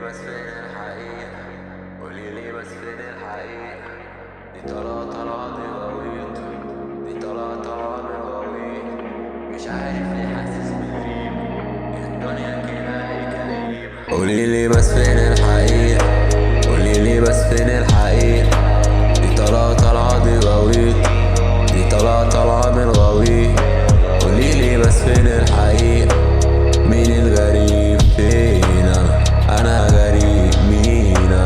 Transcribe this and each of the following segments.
بس فين الحقيقة؟ قوليلي بس فين الحقيقة؟ دي طلعة دي غويط، دي طلعة من غويط. مش عارف ليه حاسس بغريب، الدنيا كده ليه كئيبة. قوليلي بس فين الحقيقة؟ قوليلي بس فين الحقيقة؟ دي طلعة دي غويط، دي طلعة من غويط. قوليلي بس فين الحقيقة؟ مين الغريب فينا؟ أنا غريب مينا؟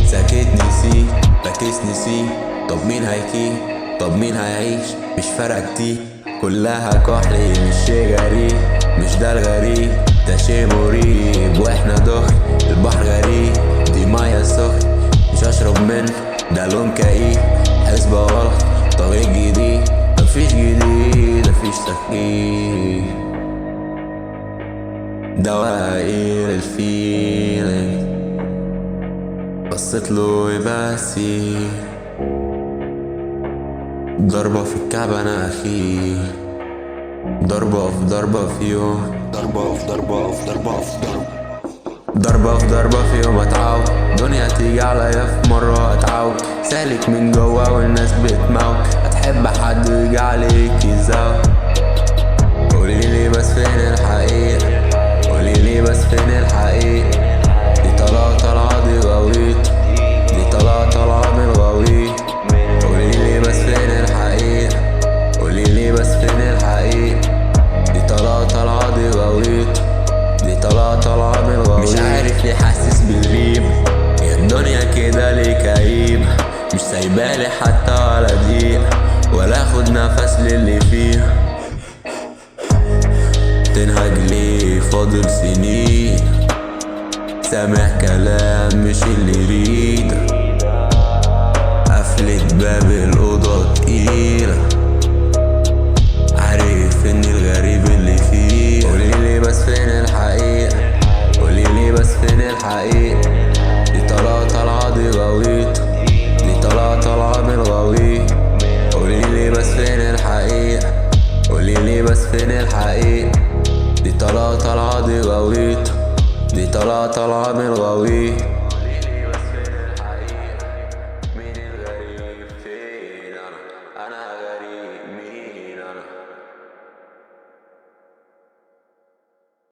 سكت نسيت بكيس نسيت. طب مين هيكي؟ طب مين هيعيش؟ مش فارقة كتير، كلها كحلي مش شي غريب. مش ده الغريب، ده شي مريب. واحنا دخل البحر غريب، دي مية سخن مش هشرب منه، ده لون كئيب. حسبة غلط طريق جديد، مفيش جديد مفيش تفكير. دواير الفيلم بصيت له يباسي، ضربة في الكعب أنا أخيه، ضربة في ضربة في يوم، ضربة في ضربة في ضربة في ضربة، ضربة في ضربة في يوم. أتعود دنيا تيجي عليا في مرة أتعود، سالك من جوا والناس بتموت. هتحب حد يجي عليك يزود. قوليلي بس فين الحقيقة؟ قوليلي بس فين الحقيقة؟ دي طلعة دي غويط، دي طلعة من غويط. قوليلي بس فين الحقيقة؟ قوليلي بس فين الحقيقة؟ دي طلعة دي غويط، دي طلعة من غويط. مش عارف ليه حاسس بالغيب، يا الدنيا كده ليه كئيبة. مش سايبالي حتى ولا دقيقة، ولا اخد نفس للي فيها. تنهج ليه فاضل سنين، سامع كلام مش اللي يريد. قفلت باب الأوضة تقيلة، عارف اني الغريب اللي فيه. قوليلي بس فين الحقيقة؟ قوليلي بس فين الحقيقة؟ دي طلعة دي غويط، دي طلعة من غويط. قوليلي بس فين الحقيقة؟ قوليلي بس فين الحقيقة؟ دي طلعة دي غويط، دي طلعة من غويط.